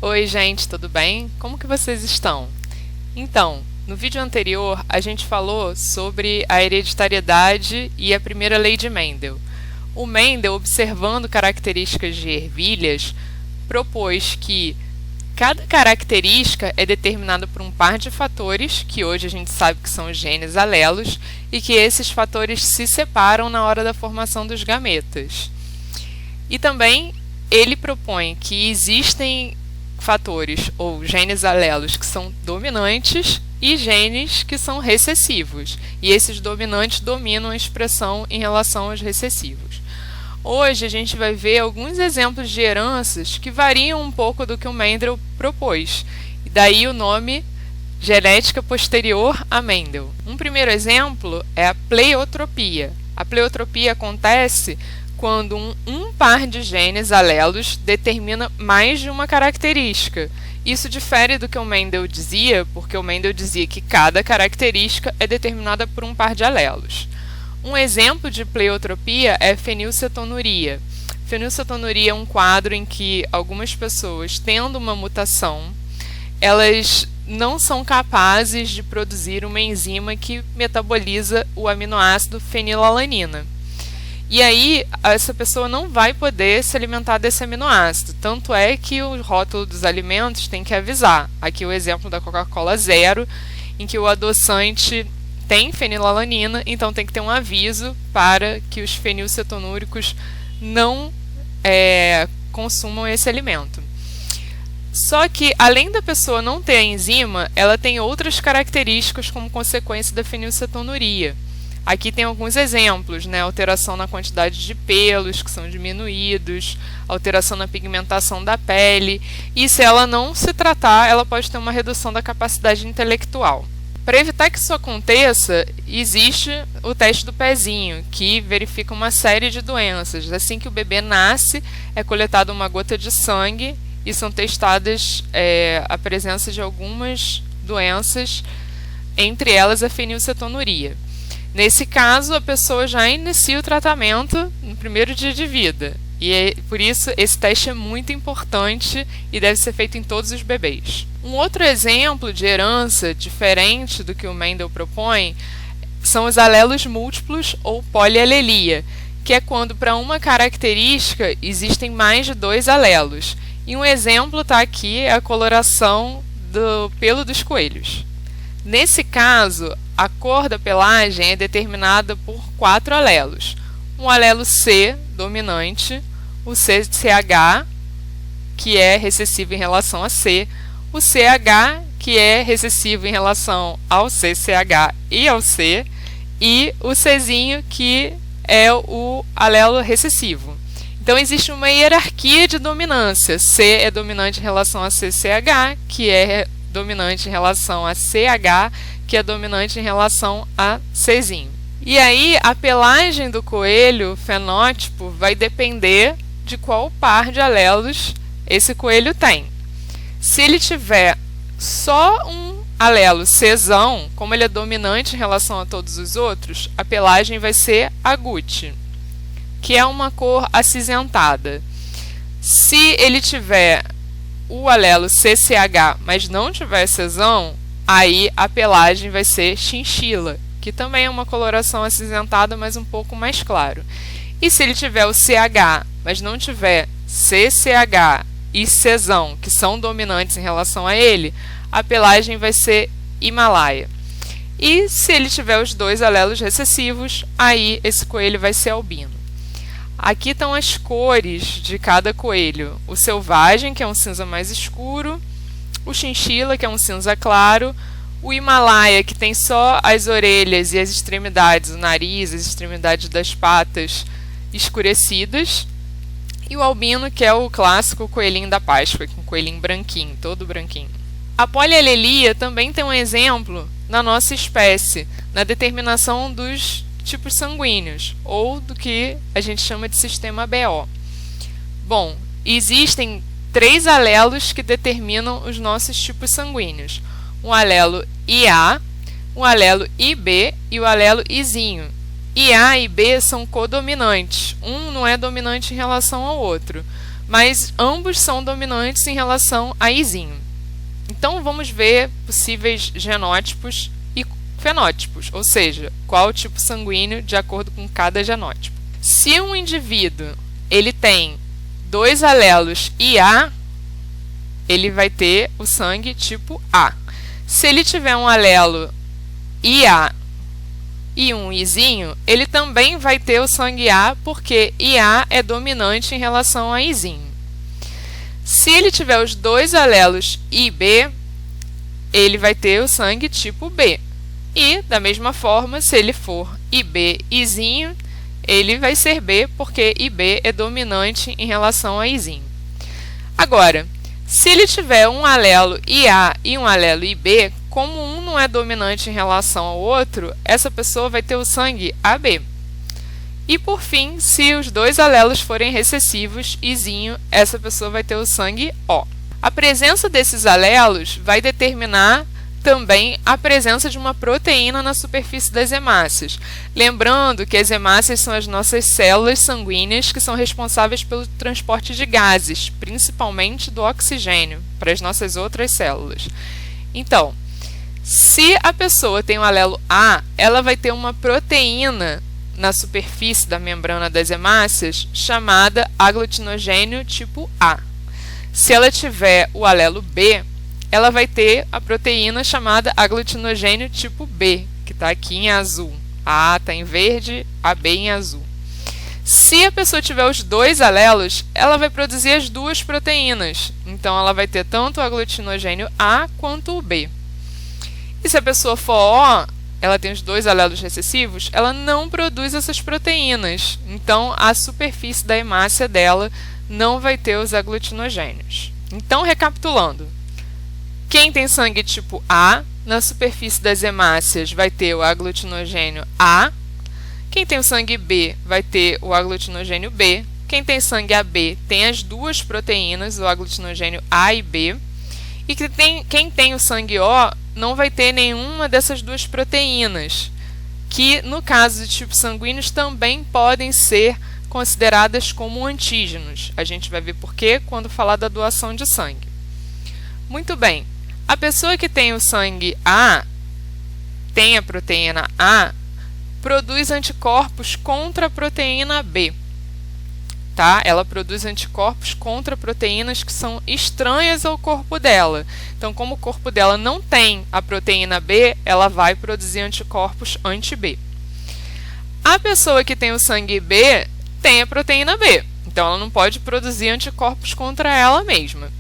Oi, gente, tudo bem? Como que vocês estão? Então, no vídeo anterior a gente falou sobre a hereditariedade e a primeira lei de Mendel. O Mendel, observando características de ervilhas, propôs que cada característica é determinada por um par de fatores, que hoje a gente sabe que são os genes alelos, e que esses fatores se separam na hora da formação dos gametas. E também ele propõe que existem fatores ou genes alelos que são dominantes e genes que são recessivos. E esses dominantes dominam a expressão em relação aos recessivos. Hoje a gente vai ver alguns exemplos de heranças que variam um pouco do que o Mendel propôs. E daí o nome genética posterior a Mendel. Um primeiro exemplo é a pleiotropia. A pleiotropia acontece quando um par de genes alelos determina mais de uma característica. Isso difere do que o Mendel dizia, porque o Mendel dizia que cada característica é determinada por um par de alelos. Um exemplo de pleiotropia é fenilcetonuria. Fenilcetonuria é um quadro em que algumas pessoas, tendo uma mutação, elas não são capazes de produzir uma enzima que metaboliza o aminoácido fenilalanina. E aí, essa pessoa não vai poder se alimentar desse aminoácido. Tanto é que o rótulo dos alimentos tem que avisar. Aqui o exemplo da Coca-Cola Zero, em que o adoçante tem fenilalanina, então tem que ter um aviso para que os fenilcetonúricos não consumam esse alimento. Só que, além da pessoa não ter a enzima, ela tem outras características como consequência da fenilcetonuria. Aqui tem alguns exemplos, né? Alteração na quantidade de pelos, que são diminuídos, alteração na pigmentação da pele, e se ela não se tratar, ela pode ter uma redução da capacidade intelectual. Para evitar que isso aconteça, existe o teste do pezinho, que verifica uma série de doenças. Assim que o bebê nasce, é coletada uma gota de sangue e são testadas a presença de algumas doenças, entre elas a fenilcetonuria. Nesse caso, a pessoa já inicia o tratamento no primeiro dia de vida. E por isso esse teste é muito importante e deve ser feito em todos os bebês. Um outro exemplo de herança diferente do que o Mendel propõe são os alelos múltiplos ou polialelia, que é quando para uma característica existem mais de dois alelos. E um exemplo está aqui, é a coloração do pelo dos coelhos. Nesse caso, a cor da pelagem é determinada por 4 alelos. Um alelo C, dominante, o CCH, que é recessivo em relação a C, o CH, que é recessivo em relação ao CCH e ao C, e o Czinho, que é o alelo recessivo. Então, existe uma hierarquia de dominância. C é dominante em relação a CCH, que é dominante em relação a CH, que é dominante em relação a Czinho. E aí, a pelagem do coelho, o fenótipo, vai depender de qual par de alelos esse coelho tem. Se ele tiver só um alelo Czão, como ele é dominante em relação a todos os outros, a pelagem vai ser agute, que é uma cor acinzentada. Se ele tiver o alelo CCH, mas não tiver Czão, aí a pelagem vai ser chinchila, que também é uma coloração acinzentada, mas um pouco mais claro. E se ele tiver o CH, mas não tiver CCH e Czão, que são dominantes em relação a ele, a pelagem vai ser Himalaia. E se ele tiver os dois alelos recessivos, aí esse coelho vai ser albino. Aqui estão as cores de cada coelho. O selvagem, que é um cinza mais escuro, o chinchila, que é um cinza claro, o Himalaia, que tem só as orelhas e as extremidades, o nariz, as extremidades das patas escurecidas, e o albino, que é o clássico coelhinho da Páscoa, com um coelhinho branquinho, todo branquinho. A polialelia também tem um exemplo na nossa espécie, na determinação dos tipos sanguíneos, ou do que a gente chama de sistema BO. Bom, existem 3 alelos que determinam os nossos tipos sanguíneos. Um alelo IA, um alelo IB e o alelo Izinho. IA e B são codominantes. Um não é dominante em relação ao outro. mas ambos são dominantes em relação a Izinho. Então vamos ver possíveis genótipos e fenótipos, ou seja, qual o tipo sanguíneo de acordo com cada genótipo. Se um indivíduo ele tem 2 alelos IA, ele vai ter o sangue tipo A. Se ele tiver um alelo IA e um Izinho, ele também vai ter o sangue A, porque IA é dominante em relação a Izinho. Se ele tiver os 2 alelos IB, ele vai ter o sangue tipo B. E, da mesma forma, se ele for IB Izinho, ele vai ser B, porque IB é dominante em relação a Izinho. Agora, se ele tiver um alelo IA e um alelo IB, como um não é dominante em relação ao outro, essa pessoa vai ter o sangue AB. E por fim, se os 2 alelos forem recessivos, Izinho, essa pessoa vai ter o sangue O. A presença desses alelos vai determinar também a presença de uma proteína na superfície das hemácias. Lembrando que as hemácias são as nossas células sanguíneas que são responsáveis pelo transporte de gases, principalmente do oxigênio, para as nossas outras células. Então, se a pessoa tem um alelo A, ela vai ter uma proteína na superfície da membrana das hemácias chamada aglutinogênio tipo A. Se ela tiver o alelo B, ela vai ter a proteína chamada aglutinogênio tipo B, que está aqui em azul. A A está em verde, a B em azul. Se a pessoa tiver os 2 alelos, ela vai produzir as 2 proteínas. Então, ela vai ter tanto o aglutinogênio A quanto o B. E se a pessoa for O, ela tem os 2 alelos recessivos, ela não produz essas proteínas. Então, a superfície da hemácia dela não vai ter os aglutinogênios. Então, recapitulando. Quem tem sangue tipo A, na superfície das hemácias vai ter o aglutinogênio A. Quem tem o sangue B vai ter o aglutinogênio B. Quem tem sangue AB tem as 2 proteínas, o aglutinogênio A e B. E quem tem o sangue O não vai ter nenhuma dessas 2 proteínas, que no caso de tipos sanguíneos também podem ser consideradas como antígenos. A gente vai ver por quê quando falar da doação de sangue. Muito bem. A pessoa que tem o sangue A, tem a proteína A, produz anticorpos contra a proteína B. Tá? Ela produz anticorpos contra proteínas que são estranhas ao corpo dela. Então, como o corpo dela não tem a proteína B, ela vai produzir anticorpos anti-B. A pessoa que tem o sangue B tem a proteína B. Então, ela não pode produzir anticorpos contra ela mesma.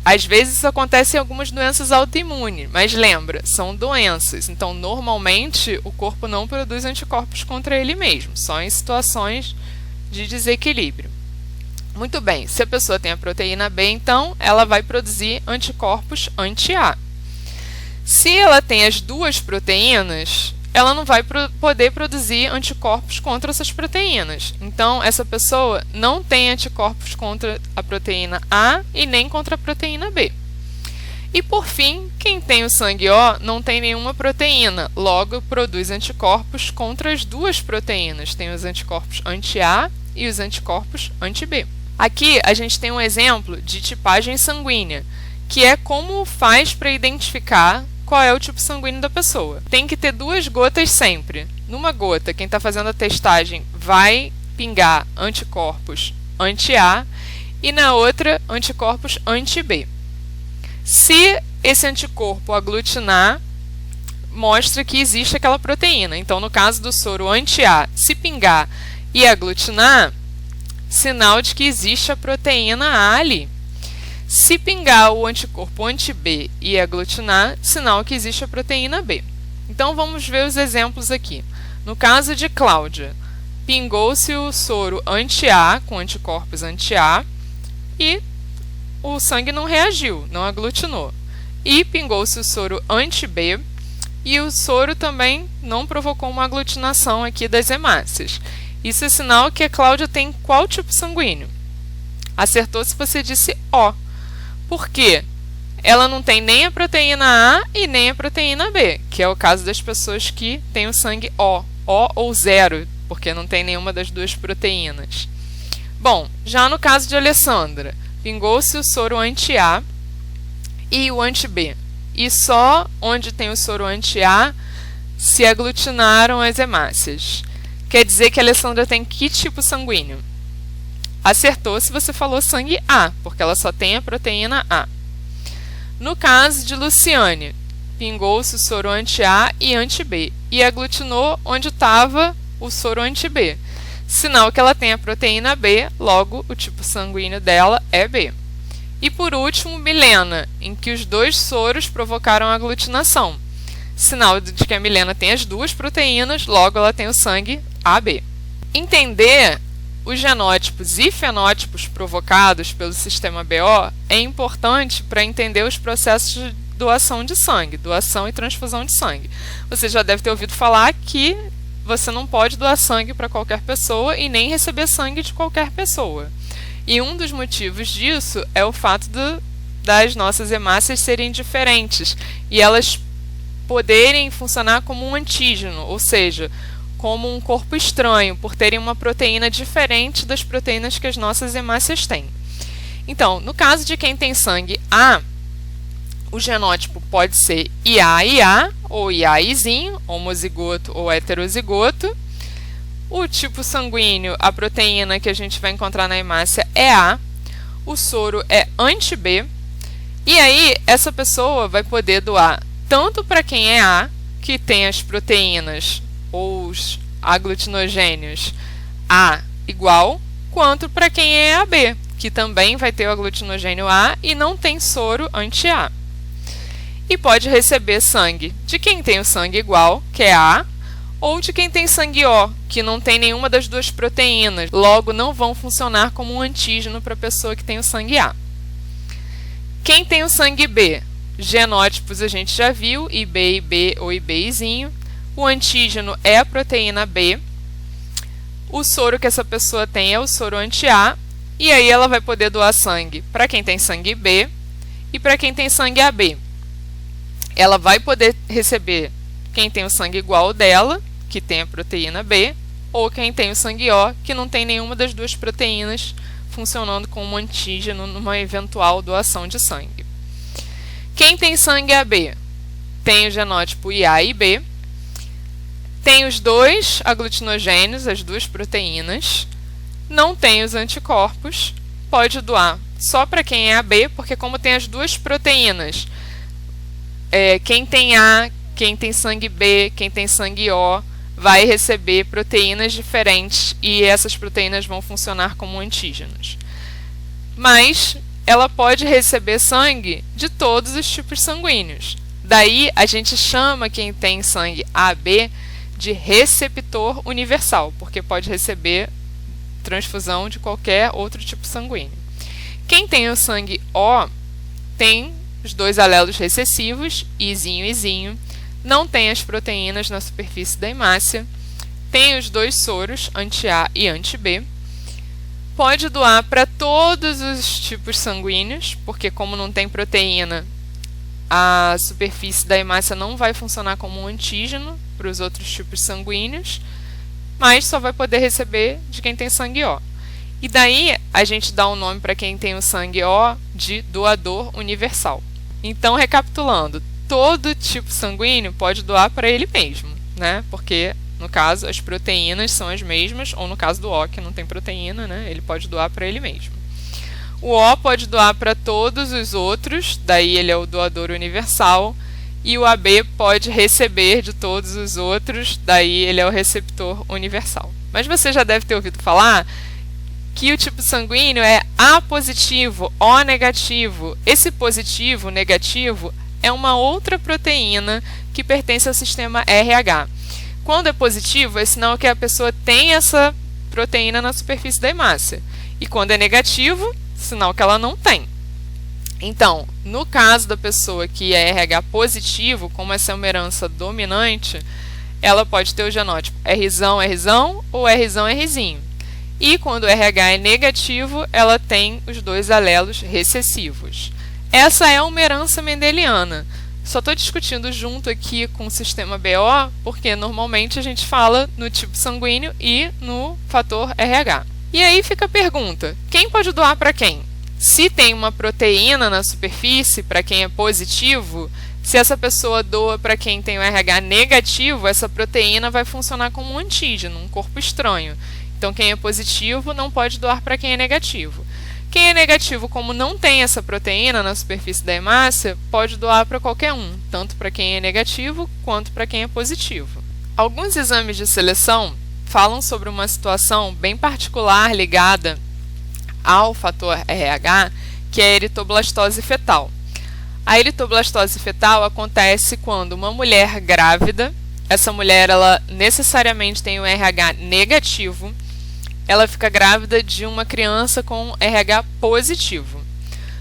Às vezes isso acontece em algumas doenças autoimunes, mas lembra, são doenças. Então, normalmente, o corpo não produz anticorpos contra ele mesmo, só em situações de desequilíbrio. Muito bem, se a pessoa tem a proteína B, então, ela vai produzir anticorpos anti-A. Se ela tem as 2 proteínas, ela não vai poder produzir anticorpos contra essas proteínas. Então, essa pessoa não tem anticorpos contra a proteína A e nem contra a proteína B. E, por fim, quem tem o sangue O não tem nenhuma proteína, logo produz anticorpos contra as 2 proteínas. Tem os anticorpos anti-A e os anticorpos anti-B. Aqui, a gente tem um exemplo de tipagem sanguínea, que é como faz para identificar qual é o tipo sanguíneo da pessoa. Tem que ter 2 gotas sempre. Numa gota, quem está fazendo a testagem vai pingar anticorpos anti-A e na outra, anticorpos anti-B. Se esse anticorpo aglutinar, mostra que existe aquela proteína. Então, no caso do soro anti-A, se pingar e aglutinar, sinal de que existe a proteína A ali. Se pingar o anticorpo anti-B e aglutinar, sinal que existe a proteína B. Então, vamos ver os exemplos aqui. No caso de Cláudia, pingou-se o soro anti-A, com anticorpos anti-A, e o sangue não reagiu, não aglutinou. E pingou-se o soro anti-B, e o soro também não provocou uma aglutinação aqui das hemácias. Isso é sinal que a Cláudia tem qual tipo sanguíneo? Acertou se você disse O. Por quê? Ela não tem nem a proteína A e nem a proteína B, que é o caso das pessoas que têm o sangue O ou 0, porque não tem nenhuma das 2 proteínas. Bom, já no caso de Alessandra, pingou-se o soro anti-A e o anti-B. E só onde tem o soro anti-A se aglutinaram as hemácias. Quer dizer que a Alessandra tem que tipo sanguíneo? Acertou se você falou sangue A, porque ela só tem a proteína A. No caso de Luciane, pingou-se o soro anti-A e anti-B e aglutinou onde estava o soro anti-B. Sinal que ela tem a proteína B, logo o tipo sanguíneo dela é B. E por último, Milena, em que os dois soros provocaram a aglutinação. Sinal de que a Milena tem as duas proteínas, logo ela tem o sangue AB. Entender os genótipos e fenótipos provocados pelo sistema BO é importante para entender os processos de doação de sangue, doação e transfusão de sangue. Você já deve ter ouvido falar que você não pode doar sangue para qualquer pessoa e nem receber sangue de qualquer pessoa. E um dos motivos disso é o fato das nossas hemácias serem diferentes e elas poderem funcionar como um antígeno, ou seja, como um corpo estranho, por terem uma proteína diferente das proteínas que as nossas hemácias têm. Então, no caso de quem tem sangue A, o genótipo pode ser IA-IA ou IA-Izinho, homozigoto ou heterozigoto. O tipo sanguíneo, a proteína que a gente vai encontrar na hemácia é A. O soro é anti-B. E aí, essa pessoa vai poder doar tanto para quem é A, que tem as proteínas ou os aglutinogênios A igual, quanto para quem é AB, que também vai ter o aglutinogênio A e não tem soro anti-A. E pode receber sangue de quem tem o sangue igual, que é A, ou de quem tem sangue O, que não tem nenhuma das duas proteínas, logo não vão funcionar como um antígeno para a pessoa que tem o sangue A. Quem tem o sangue B? Genótipos a gente já viu, IB, IB ou IB-Izinho. O antígeno é a proteína B. O soro que essa pessoa tem é o soro anti-A. E aí ela vai poder doar sangue para quem tem sangue B e para quem tem sangue AB. Ela vai poder receber quem tem o sangue igual ao dela, que tem a proteína B, ou quem tem o sangue O, que não tem nenhuma das duas proteínas funcionando como antígeno numa eventual doação de sangue. Quem tem sangue AB tem o genótipo IA e B, tem os dois aglutinogênios, as duas proteínas, não tem os anticorpos, pode doar só para quem é AB, porque como tem as duas proteínas, quem tem A, quem tem sangue B, quem tem sangue O, vai receber proteínas diferentes e essas proteínas vão funcionar como antígenos. Mas ela pode receber sangue de todos os tipos sanguíneos. Daí a gente chama quem tem sangue AB de receptor universal, porque pode receber transfusão de qualquer outro tipo sanguíneo. Quem tem o sangue O tem os dois alelos recessivos, Izinho e Izinho, não tem as proteínas na superfície da hemácia, tem os dois soros, anti-A e anti-B, pode doar para todos os tipos sanguíneos, porque como não tem proteína, a superfície da hemácia não vai funcionar como um antígeno para os outros tipos sanguíneos, mas só vai poder receber de quem tem sangue O. E daí a gente dá um nome para quem tem o sangue O de doador universal. Então, recapitulando, todo tipo sanguíneo pode doar para ele mesmo, né? Porque, no caso, as proteínas são as mesmas, ou no caso do O, que não tem proteína, né? Ele pode doar para ele mesmo. O O pode doar para todos os outros, daí ele é o doador universal, e o AB pode receber de todos os outros, daí ele é o receptor universal. Mas você já deve ter ouvido falar que o tipo sanguíneo é A positivo, O negativo. Esse positivo, negativo, é uma outra proteína que pertence ao sistema RH. Quando é positivo, é sinal que a pessoa tem essa proteína na superfície da hemácia. E quando é negativo, sinal que ela não tem. Então, no caso da pessoa que é RH positivo, como essa é uma herança dominante, ela pode ter o genótipo Rzão, Rzão ou Rzão, Rzinho. E quando o RH é negativo, ela tem os dois alelos recessivos. Essa é uma herança mendeliana. Só estou discutindo junto aqui com o sistema BO, porque normalmente a gente fala no tipo sanguíneo e no fator RH. E aí fica a pergunta, quem pode doar para quem? Se tem uma proteína na superfície, para quem é positivo, se essa pessoa doa para quem tem o RH negativo, essa proteína vai funcionar como um antígeno, um corpo estranho. Então, quem é positivo não pode doar para quem é negativo. Quem é negativo, como não tem essa proteína na superfície da hemácia, pode doar para qualquer um, tanto para quem é negativo quanto para quem é positivo. Alguns exames de seleção falam sobre uma situação bem particular ligada ao fator RH, que é a eritoblastose fetal. A eritoblastose fetal acontece quando uma mulher grávida, essa mulher ela necessariamente tem o RH negativo, ela fica grávida de uma criança com RH positivo.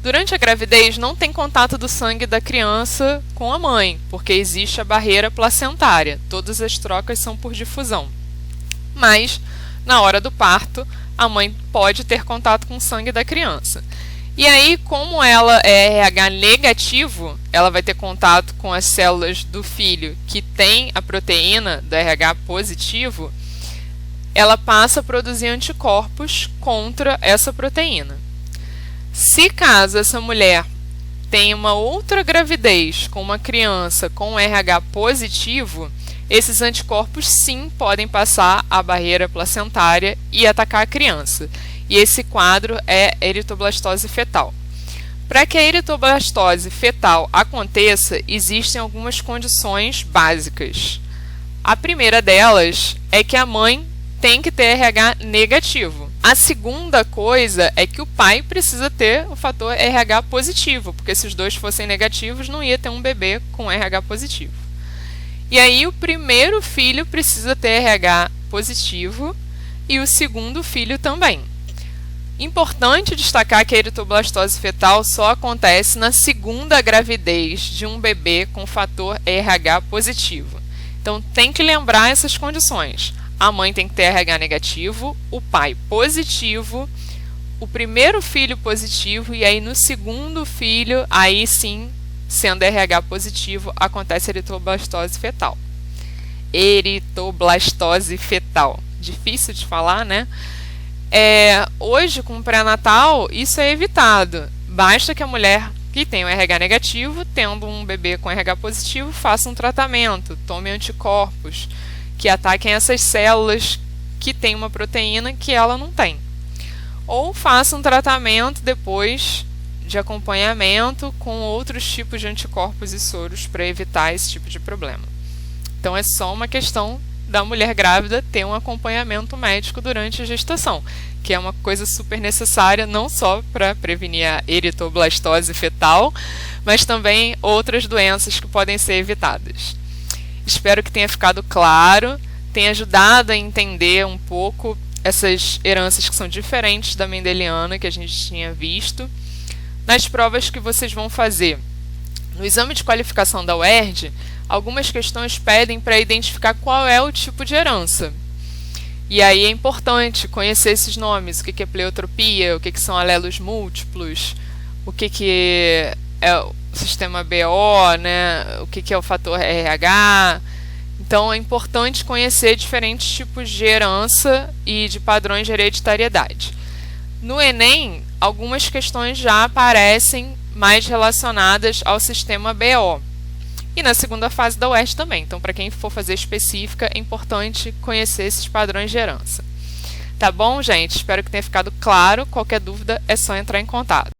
Durante a gravidez não tem contato do sangue da criança com a mãe, porque existe a barreira placentária, todas as trocas são por difusão. Mas, na hora do parto, a mãe pode ter contato com o sangue da criança. E aí, como ela é RH negativo, ela vai ter contato com as células do filho que tem a proteína do RH positivo, ela passa a produzir anticorpos contra essa proteína. Se caso essa mulher tenha uma outra gravidez com uma criança com RH positivo, esses anticorpos sim podem passar a barreira placentária e atacar a criança. E esse quadro é eritoblastose fetal. Para que a eritoblastose fetal aconteça, existem algumas condições básicas. A primeira delas é que a mãe tem que ter RH negativo. A segunda coisa é que o pai precisa ter o fator RH positivo, porque se os dois fossem negativos, não ia ter um bebê com RH positivo. E aí o primeiro filho precisa ter RH positivo e o segundo filho também. Importante destacar que a eritoblastose fetal só acontece na segunda gravidez de um bebê com fator RH positivo. Então tem que lembrar essas condições. A mãe tem que ter RH negativo, o pai positivo, o primeiro filho positivo e aí no segundo filho, aí sim, sendo RH positivo, acontece a eritoblastose fetal. Eritoblastose fetal. Difícil de falar, né? Hoje, com o pré-natal, isso é evitado. Basta que a mulher que tem o RH negativo, tendo um bebê com RH positivo, faça um tratamento, tome anticorpos que ataquem essas células que têm uma proteína que ela não tem. Ou faça um tratamento depois de acompanhamento com outros tipos de anticorpos e soros para evitar esse tipo de problema. Então é só uma questão da mulher grávida ter um acompanhamento médico durante a gestação, que é uma coisa super necessária não só para prevenir a eritoblastose fetal, mas também outras doenças que podem ser evitadas. Espero que tenha ficado claro, tenha ajudado a entender um pouco essas heranças que são diferentes da mendeliana que a gente tinha visto. Nas provas que vocês vão fazer no exame de qualificação da UERJ, algumas questões pedem para identificar qual é o tipo de herança. E aí é importante conhecer esses nomes, o que é pleiotropia, o que são alelos múltiplos, o que é o sistema BO, né? O que é o fator RH. Então é importante conhecer diferentes tipos de herança e de padrões de hereditariedade. No Enem, algumas questões já aparecem mais relacionadas ao sistema BO. E na segunda fase da UERJ também. Então, para quem for fazer específica, é importante conhecer esses padrões de herança. Tá bom, gente? Espero que tenha ficado claro. Qualquer dúvida é só entrar em contato.